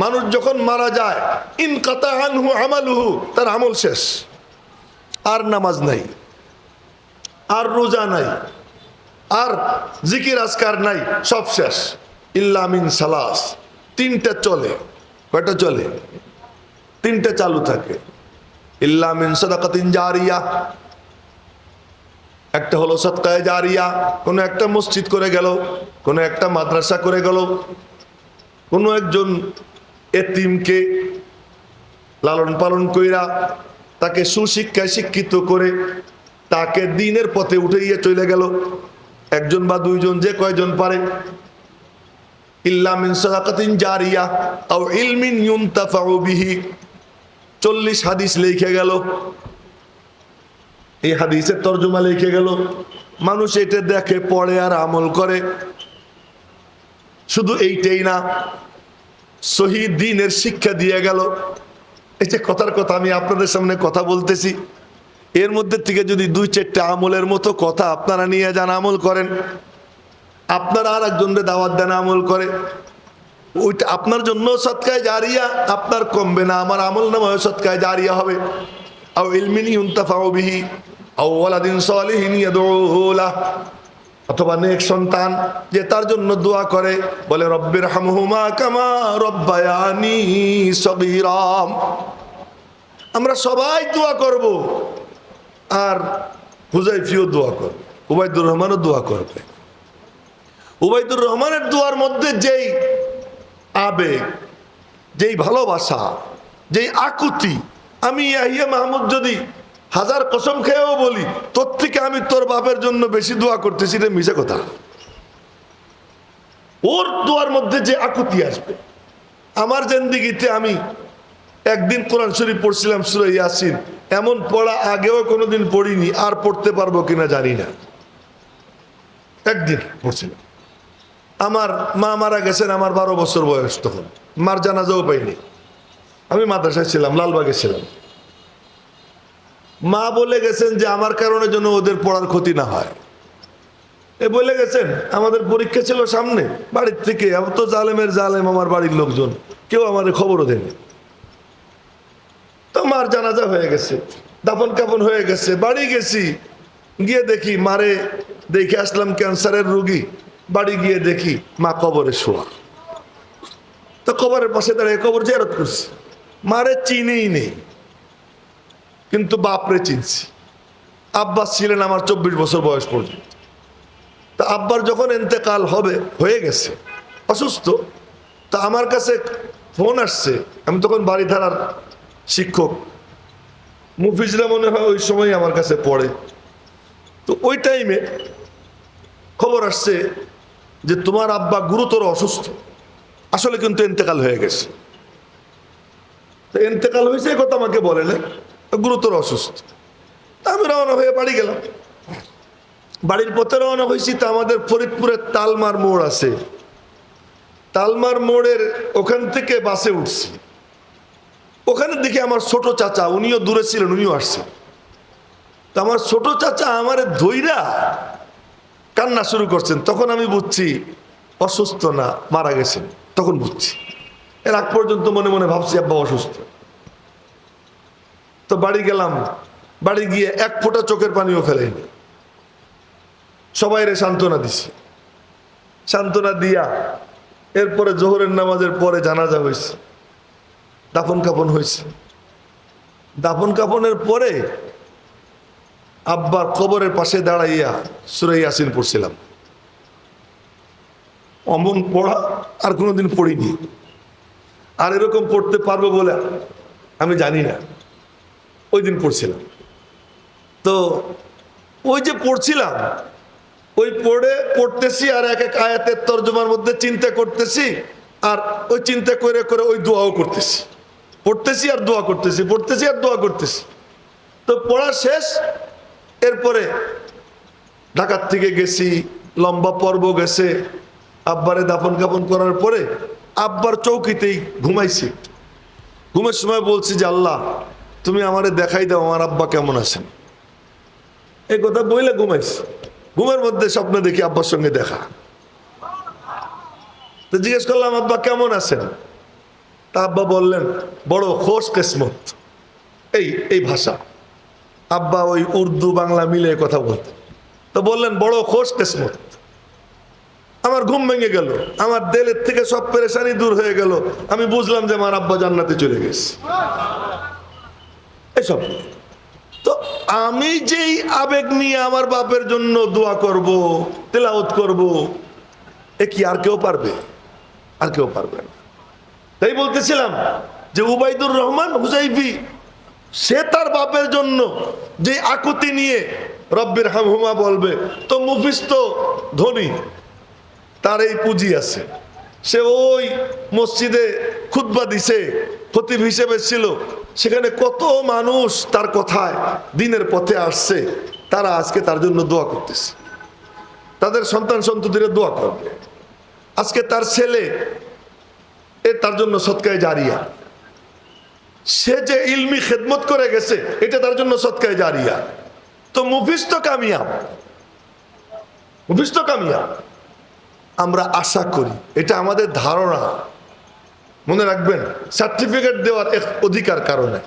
মানুষ যখন মারা যায় ইনকাতা আনহু আমালুহু, তার আমল শেষ, আর নামাজ নাই, আর রোজা নাই, আর জিকির আজকার নাই, সব শেষ। ইল্লা মিন সালাস, তিনটা চলে। কয়টা চলে? তিনটা চালু থাকে। ইল্লা মিন সাদাকাতিন জারিয়া, একটা হলো সদকায়ে জারিয়া, কোনো একটা মসজিদ করে গেল, কোনো একটা মাদ্রাসা করে গেল, কোনো একজন এতিমকে লালন পালন কইরা তাকে সুশিক্ষায় শিক্ষিত করে তাকে দ্বীনের পথে উঠাইয়া চলে গেল, একজন বা দুইজন, যে কয়জন পারে। ইল্লা মিন সাদাকাতিন জারিয়া আও ইলমিন ইউনতাফাউ বিহি, 40 হাদিস লিখে গেল। এই হাদিসের তরজমা লিখে গেল, মানুষ এটা দেখে, পড়ে আর আমল করে। শুধু এইটাই না, সহি দ্বীনের শিক্ষা দিয়ে গেল। এই যে কথার কথা আমি আপনাদের সামনে কথা বলতেছি, এর মধ্যে থেকে যদি 2-4টা আমলের মতো কথা আপনারা নিয়ে যান, আমল করেন, আপনারা আর একজনকে দাওয়াত দেন, আমল করে, ওইটা আপনার জন্য সদকায়ে জারিয়া, আপনার কমবে না, আমার আমল নামায় সদকায়ে জারিয়া হবে। আও ইলমিন ইউনতাফাউ বিহি আও ওয়ালাদিন সালিহিন ইয়াদউ লাহ, অথবা নেক সন্তান যে তার জন্য দোয়া করে, বলে রব্বির হামহুমা কামা রব্বায়ানি সগীরা। আমরা সবাই দোয়া করব, আর হুযায়ফিও দোয়া করবে, উবাইদুর রহমানও দোয়া করবে। উবাইদুর রহমানের দোয়ার মধ্যে যেই আবেগ, যেই ভালোবাসা, যেই আকুতি, আমি ইয়াহিয়া মাহমুদ যদি 1000 কসম খেয়েও বলি তোর থেকে আমি তোর বাপের জন্য বেশি দোয়া করতেছি, এটা মিছে কথা। ওর দোয়ার মধ্যে যে আকুতি আসবে। আমার জিন্দেগিতে আমি একদিন কোরআন শরীফ পড়ছিলাম, সূরা ইয়াসিন, এমন পড়া আগেও কোনোদিন পড়িনি, আর পড়তে পারবো কিনা জানি না। একদিন পড়ছিলাম, আমার মা মারা গেছেন, আমার 12 বছর বয়স, তখন মার জানাজাও পাইনি। আমি মাদ্রাসায় ছিলাম, লালবাগে ছিলাম। মা বলে গেছেন যে আমার কারণে যেন ওদের পড়ার ক্ষতি না হয়, এ বলে গেছেন। আমাদের পরীক্ষা ছিল সামনে, বাড়ির থেকে, আমার তো জালেমের জালেম আমার বাড়ির লোকজন, কেউ আমাদের খবরও দেয়নি। তো মার জানাজা হয়ে গেছে, দাফন কাফন হয়ে গেছে, বাড়ি গেছি, গিয়ে দেখি মারে দেখে আসলাম ক্যান্সারের রোগী। বাড়ি গিয়ে দেখি মা কবরে শোয়া। তো কবরের পাশে দাঁড়িয়ে কবর জিয়ারত করছি। মারে চিনেই নেই, কিন্তু বাপরে চিনছি। আব্বাস ছিলেন আমার 24 বছর বয়স পর্যন্ত। তা আব্বার যখন ইন্তেকাল হয়ে গেছে, অসুস্থ, তা আমার কাছে ফোন আসছে। আমি তখন বাড়িধারার শিক্ষক, মুফিজরা মনে হয় ওই সময় আমার কাছে পড়ে। তো ওই টাইমে খবর আসছে যে তোমার আব্বা গুরুতর অসুস্থ, আসলে কিন্তু ইন্তেকাল হয়ে গেছে। তো ইন্তেকাল হয়েছে এই কথা আমাকে বলে না, গুরুতর অসুস্থ। তা আমি রওনা হয়ে বাড়ি গেলাম। বাড়ির পথে রওনা হয়েছি, তা আমাদের ফরিদপুরের তালমার মোড় আছে, তালমার মোড়ের ওখান থেকে বাসে উঠছি। ওখানে দেখি আমার ছোট চাচা, উনিও দূরে ছিলেন, উনিও আসছে। তা আমার ছোট চাচা আমারে ধইরা কান্না শুরু করছেন। তখন আমি বুঝছি অসুস্থ না, মারা গেছেন, তখন বুঝছি। এর আগ পর্যন্ত মনে মনে ভাবছি আব্বা অসুস্থ। তো বাড়ি গেলাম, বাড়ি গিয়ে এক ফোঁটা চোখের পানিও ফেলেনি। সবাইরে সান্ত্বনা দিছি, সান্ত্বনা দিয়া এরপরে জোহরের নামাজের পরে জানাজা হয়েছে, দাফন কাফন হয়েছে। দাফন কাফনের পরে আব্বার কবরের পাশে দাঁড়াইয়া সূরা ইয়াসিন পড়ছিলাম। অমন পড়া আর কোনোদিন পড়িনি, আর এরকম পড়তে পারবো বলে আমি জানি না। ওই দিন পড়ছিলাম। তো ওই যে পড়ছিলাম, ওই পড়তেছি আর এক এক আয়াতের তর্জমার মধ্যে চিন্তা করতেছি, আর ওই চিন্তা করে করে ওই দোয়াও করতেছি, পড়তেছি আর দোয়া করতেছি, পড়তেছি আর দোয়া করতেছি। তো পড়া শেষ, এরপরে ঢাকার থেকে গেছি, লম্বা পর্ব গেছে। আব্বারে দাফন কাফন করার পরে আব্বার চৌকিতেই ঘুমাইছি। ঘুমের সময় বলছি যে আল্লাহ তুমি আমারে দেখাই দাও আমার আব্বা কেমন আছেন। এই কথা বইলে ঘুমাইছি। ঘুমের মধ্যে স্বপ্নে দেখি আব্বার সঙ্গে দেখা। তো জিজ্ঞেস করলাম আব্বা কেমন আছেন? তা আব্বা বললেন বড় খোশ কিসমত, এই ভাষা। আব্বা ওই উর্দু বাংলা মিলে কথা বলতেন। তো বললেন বড় খোশ কিসমত। আমার ঘুম ভেঙে গেল, আমার দিলের থেকে সব পেরেশানি দূর হয়ে গেল। আমি বুঝলাম যে আমার আব্বা জান্নাতে চলে গেছে। এসব তো আমি যেই আবেগ নিয়ে আমার বাপের জন্য দোয়া করব, তেলাওয়াত করব, এ কি আর কেউ পারবে? আর কেউ পারবে না। তাই বলতেছিলাম যে উবাইদুর রহমান হুজাইফি সে তার বাপের জন্য যে আকুতি নিয়ে রব্বির হামহুমা বলবে, তো মুফিস তো ধনী, তার এই পুঁজি আছে। সে ওই মসজিদে খুতবা দিছে, খতিব হিসেবে ছিল, সেখানে কত মানুষ তার কথায় দিনের পথে আসছে, তারা আজকে তার জন্য দোয়া করতেছে, তাদের সন্তান সন্ততিরা দোয়া করবে। আজকে তার ছেলে তার জন্য সদকায়ে জারিয়া, সে যে ইলমি খেদমত করে গেছে এটা তার জন্য সদকায়ে জারিয়া। তো মুফিস তো কামিয়াব, মুফিস তো কামিয়াব। আমরা আশা করি, এটা আমাদের ধারণা। মনে রাখবেন, সার্টিফিকেট দেওয়ার এক অধিকার কারণে,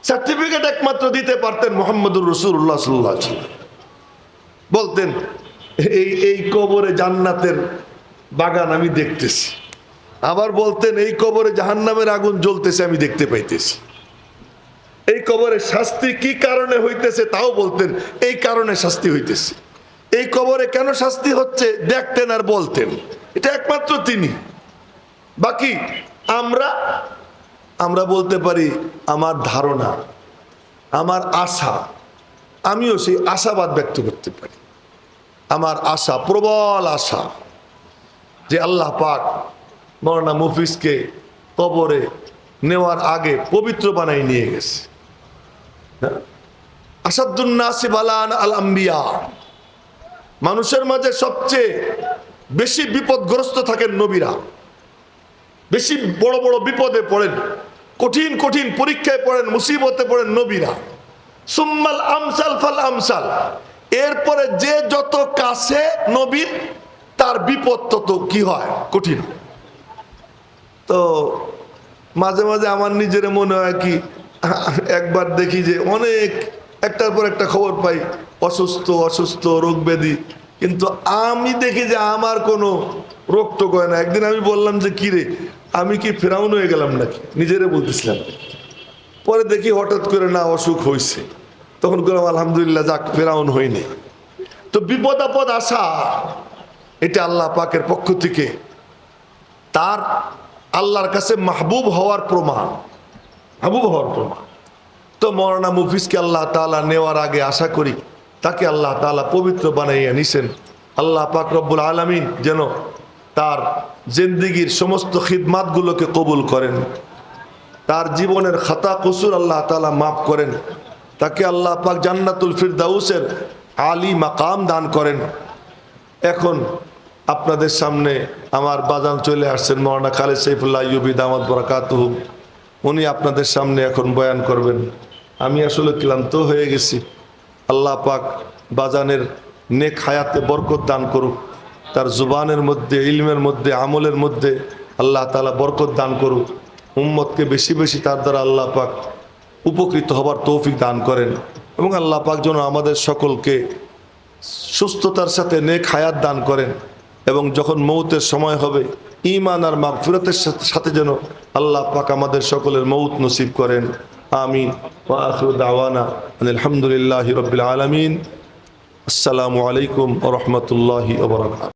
সার্টিফিকেট একমাত্র দিতে পারতেন মুহাম্মদুর রাসূলুল্লাহ সাল্লাল্লাহু আলাইহি ওয়াসাল্লাম। বলতেন এই কবরে জান্নাতের বাগান আমি দেখতেছি, আবার বলতেন এই কবরে জাহান্নামের আগুন জ্বলতেছে আমি দেখতে পাইতেছি। এই কবরে শাস্তি কি কারণে হইতেছে তাও বলতেন, এই কারণে শাস্তি হইতেছে। এই কবরে কেন শাস্তি হচ্ছে দেখতেন আর বলতেন। এটা একমাত্র তিনি। বাকি আমরা বলতে পারি আমার ধারণা, আমার আশা, আমিও সেই আশাবাদ ব্যক্ত করতে পারি। আমার আশা, প্রবল আশা, যে আল্লাহ পাক মাওলানা মুফিসকে কবরে নেওয়ার আগে পবিত্র বানাই নিয়ে গেছে। আসাদুন নাসি বালান আল আম্বিয়া, মানুষের মাঝে সবচেয়ে বেশি বিপদগ্রস্ত থাকেন নবীরা। বেশি বড় বড় বিপদে পড়েন, কঠিন কঠিন পরীক্ষায় পড়েন, মুসিবতে পড়েন নবীরা। সুম্মাল আমসাল ফাল আমসাল, এরপরে যে যত কাছে নবীর তার বিপদ তত কি হয়, কঠিন। তো মাঝে মাঝে আমার নিজের মনে হয় কি, একবার দেখি যে অনেক একটার পর একটা খবর পাই, অসুস্থ অসুস্থ রোগ ব্যাধি, কিন্তু আমি দেখি যে আমার কোনো রোগ টোক হয় না। একদিন আমি বললাম যে কিরে, আমি কি ফেরাউন হয়ে গেলাম নাকি, নিজেরে বলতেছিলাম। পরে দেখি হঠাৎ করে না অসুখ হয়েছে, তখন বললাম আলহামদুলিল্লাহ, যাক ফেরাউন হয়নি। তো বিপদ আপদ আসা এটা আল্লাহ পাকের পক্ষ থেকে তার আল্লাহর কাছে মাহবুব হওয়ার প্রমাণ, মাহবুব হওয়ার প্রমাণ। তো মাওলানা মুফিসকে আল্লাহ তাআলা নেওয়ার আগে আশা করি তাকে আল্লাহ তাআলা পবিত্র বানাইয়া নিছেন। আল্লাহ পাক রব্বুল আলামিন যেন তার জিন্দেগীর সমস্ত খিদমাতগুলোকে কবুল করেন, তার জীবনের খাতা কসুর আল্লাহ তাআলা মাফ করেন, তাকে আল্লাহ পাক জান্নাতুল ফিরদাউসের আলী মাকাম দান করেন। এখন আপনাদের সামনে আমার বাজান চলে আসছেন মাওলানা খালেদ সাইফুল্লাহ আইয়ুবী দামাত বরাকাতুহু, উনি আপনাদের সামনে এখন বয়ান করবেন। আমি আসলে ক্লান্ত হয়ে গেছি। আল্লাহ পাক বাজানের নেক হায়াতে বরকত দান করুক, তার জুবানের মধ্যে, ইলমের মধ্যে, আমলের মধ্যে আল্লাহ তাআলা বরকত দান করুক। উম্মতকে বেশি বেশি তার দ্বারা আল্লাহ পাক উপকৃত হবার তৌফিক দান করেন, এবং আল্লাহ পাক যেন আমাদের সকলকে সুস্থতার সাথে নেক হায়াত দান করেন, এবং যখন মৌতের সময় হবে ঈমান আর মাগফিরাতের সাথে যেন আল্লাহ পাক আমাদের সকলের মৌত নসিব করেন। আমিন। ওয়া আখিরু দাওয়ানা আলহামদুলিল্লাহি রাব্বিল আলামিন। আসসালামু আলাইকুম ওয়া রাহমাতুল্লাহি ওয়া বারাকাতুহু।